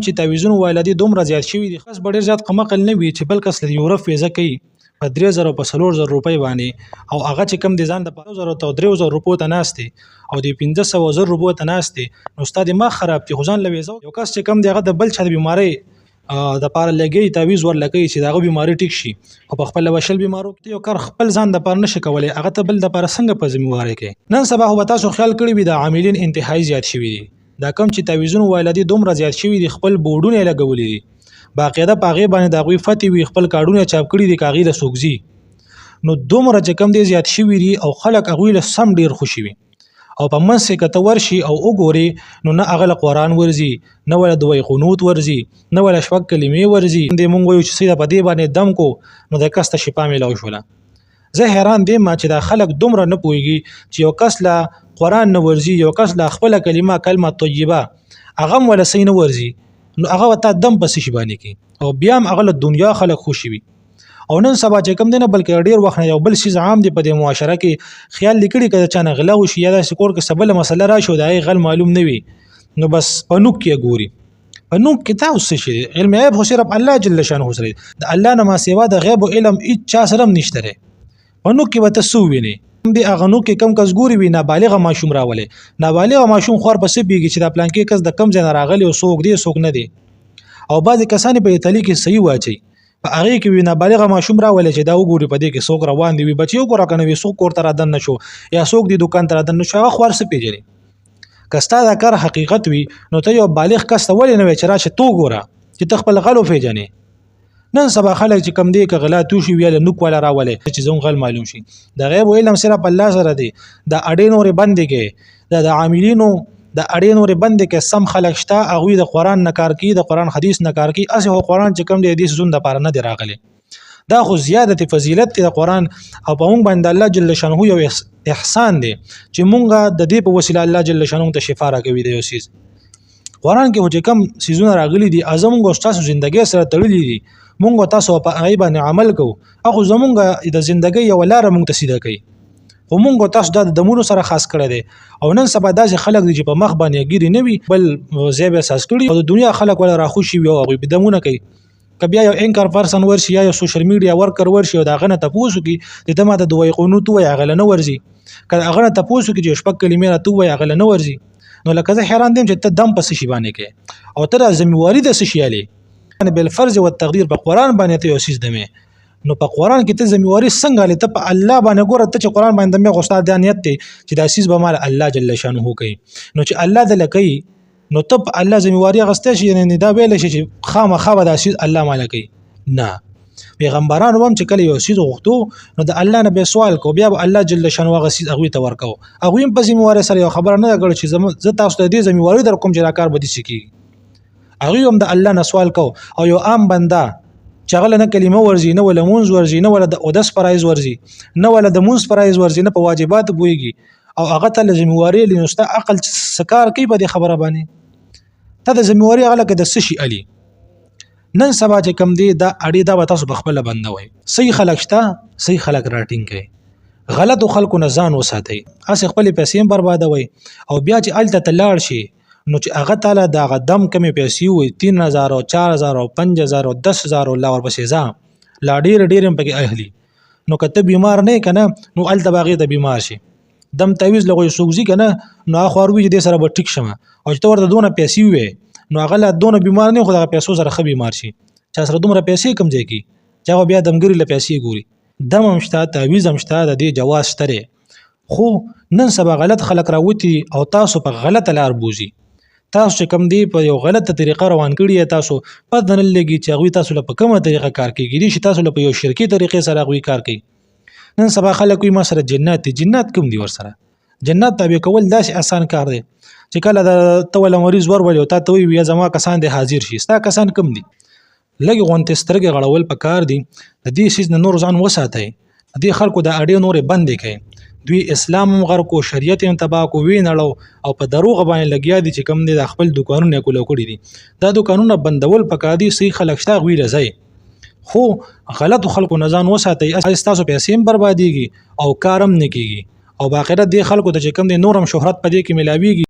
چې تعویذونه وایي دي دومره زیات شوي دي خاص ډېر زیات قمقل نه وي چې بل کس له یورپ ویزه کوي په 3000 په 4000 روپۍ باندې او هغه چې کم دي ځان د 5000 ته 3000 روپو ته ناشته او د 1500 روپو ته ناشته نو استاد ما خراب دي خو ځان له ویزه یو کس چې کم دی هغه د بل چا د بیماری د پاره لګي تعویذ ورلګي چې داغه بیماری ټیک شي او په خپل وشل بیمارو کې یو کار خپل ځان د پاره نشي کولای هغه ته بل د پاره څنګه په ذمہواری کې نن سبا هو تاسو خیال کړی وي د عاملین انتهایی زیات شوي دي دا کم چې تعویذونه وایي دي دومره زیات شوي دي خپل بورډونه لګولې دي باقاعده پاغه باندې دا غوي فتوی وي خپل کارډونه چاپ کړی دي کاغی له سوګزي نو دومره چې کم دي زیات شوي دي او خلک هغه له سم ډیر خوشي وي او په منځ کې کته ورشي او وګوري نو نه هغه قرآن ورزي نه ولا دوی قنوت ورزي نه ولا شپږ کلمې ورزي د مونږ یو چې سیده په دې باندې دم کو نو د کس ته شفا ملو شوله زه حیران دي ما چې دا خلک دومره نه پويږي چې یو کس لا قرآن نه ورزي یو کس لا خپل کلمه طیبه هغه ولا سین ورزي نو هغه وتا دم پس شي باندې کی او بیا هم هغه دنیا خلک خوشي وي او نن سبا چې کم دینه بلکې ډیر وخت نه یو بل شي عام دی په د معاشره کې خیال لیکړي کړه چې نه غلا وشي یا د سکور کې سبله مسله راشي د غل معلوم نه وي نو بس پنوک کې ګوري پنوک کې تاسو شي علم غیب هو صرف الله جل شانه سره د الله نه ما سیوا د غیب او علم اچا سره نشته پنوک کې وته سو ویني دی اغنو کې کم کس ګوري وي نابالغ ماشوم راولې نابالغ ماشوم خور پسې بیږي چې د پلان کې کس د کم ځای راغلی او سوق دی سوق نه دی او بعضی کسان په ایتالی کې صحیح واچي په هغه کې وینا بالغ ماشوم راولې چې دا وګوري په دې کې څوک روان دی بچي وګوره کنه وي څوک کور ته دن نشو یا څوک دی دکان ته دن نشو هغه خور څه پیژني کستا دا کار حقیقت وي نو ته یو بالغ کس ته ولې نه وي چې راشه تو ګوره چې تخپل غلو پیژني نن سبا خلک چې کم دی ک غلا توشي ویل نو کوله راولې چې زون غل معلوم شي د غیب علم صرف الله سره دی د اډې نور بندې کې د عاملینو د اړین ور بند کې سم خلک شته هغه د قران نکار کی د قران حدیث نکار کی اسه هو قران چې کوم دی حدیث زون د پاره نه دی راغلی دا خو زیادت فضیلت د قران او په مونږ باندې الله جل شانه یو احسان دی چې مونږه د دې په وسیله الله جل شانه ته شفا راکوي دی یو سیز قران کې چې کوم سيزونه راغلي دي اعظم ګوشتاسو ژوندۍ سره تړلي دي مونږ تاسو په هغه باندې عمل کوو هغه زمونږه د ژوندۍ یو لار مونږ ته سیده کوي خو مونږ تاسو د دمونو سره خاص کړی دی او نن سبا داسې خلک دي چې په مخ باندې ګیری نه وي بل زیب اساس کړي او د دنیا خلک ولا راخوشي وي او هغه بدمونه کوي کبیا یو انکار پرسن ورشي یا یو سوشل میډیا ورکر ورشي او دا غنه تاسو کې د دمه د دوی قانون تو یا غل نه ورزي کله هغه تاسو کې چې شپک کلمې را تو یا غل نه ورزي نو لکه زه حیران دیم چې ته دم پس شي باندې کې او تر ذمہواری د سشيالي یعنی بل فرض او تقدیر په قران باندې ته یو سیس دمه نو په قران کې ته ذمہواری څنګه لته په الله باندې ګوره ته چې قران باندې مې غوښتل دانیت ته چې د اساس به مال الله جل شانه کوي نو چې الله د لکې نو ته په الله ذمہواری غسته شي نه دا ویل شي چې خامخا به د اساس الله مال کوي نه پیغمبرانو هم چې کله یو سیز غوښتو نو د الله نه به سوال کو بیا الله جل شانه غسیز هغه ته ورکو هغه په ذمہواری سره یو خبر نه کړ چې زه تاسو ته دې ذمہواری در کوم چې راکار بدی شي هغه هم د الله نه سوال کو او یو عام بنده چغله نه کلمه ورزي نه ولا مونز ورزي نه ولا د اودس پرایز ورزي نه ولا د مونز پرایز ورزي نه په واجبات بويږي او هغه ته ذمہواری لنستا عقل سکار کوي په خبره باندې ته د ذمہواری هغه کې د سشي علي نن سبا چې کم دی دا اړي دا تاسو بخپله بندوي صحیح خلک شته صحیح خلک راټینګ کوي غلط خلکو نه ځان وساتي اس خپل پیسې بربادوي او بیا چې الته تلاړ شي نو چې هغه تعالی دا غدم کمې پیسې وي 3000 او 4000 او 5000 او 10000 الله ورپسې ځه لا ډیر پکې اهلي نو کته بیمار نه کنه نو الته باغې د بیمار شي دم تعویز لغوي سوګزي کنه نو اخوروي دې سره به ټیک شمه او چې ورته دونه پیسې وي نو هغه لا دونه بیمار نه خو د پیسو سره خو بیمار شي چې سره دومره پیسې کم ځای کی چې بیا دمګری له پیسې ګوري دم همشته تعویز همشته د دې جواز شته خو نن سبا غلط خلک راوتی او تاسو په غلط لار بوزي تاسو چې کم دی په یو غلطه طریقه روان کړی تاسو په دنه لګي چې هغه تاسو په کومه طریقه کار کوي چې تاسو په یو شرکی طریقې سره هغه کار کوي نن سبا خلک وي ما سره جنات کوم دی ور سره جنات تابع کول داسې آسان کار دی چې کله د تول مریض ور ولې او تاسو وي زما کسان دي حاضر شي ستا کسان کم دي لګي غونته سترګې غړول په کار دي د دې شیز نور ځان وساتي د خلکو د اړې نور بندې کوي دوی اسلام غر کو شریعت تبا کو وینړو او په دروغ باندې لګیا دي چې کم دي د خپل دکانونه کولو کړی دي دا دکانونه بندول پکادي صحیح خلک شته غوي رځي خو غلط خلکو نزان وساتي تاسو پیسې برباديږي او کارم نه کیږي او باقاعده د خلکو ته چې کم دي نورم شهرت پدې کې ملاويږي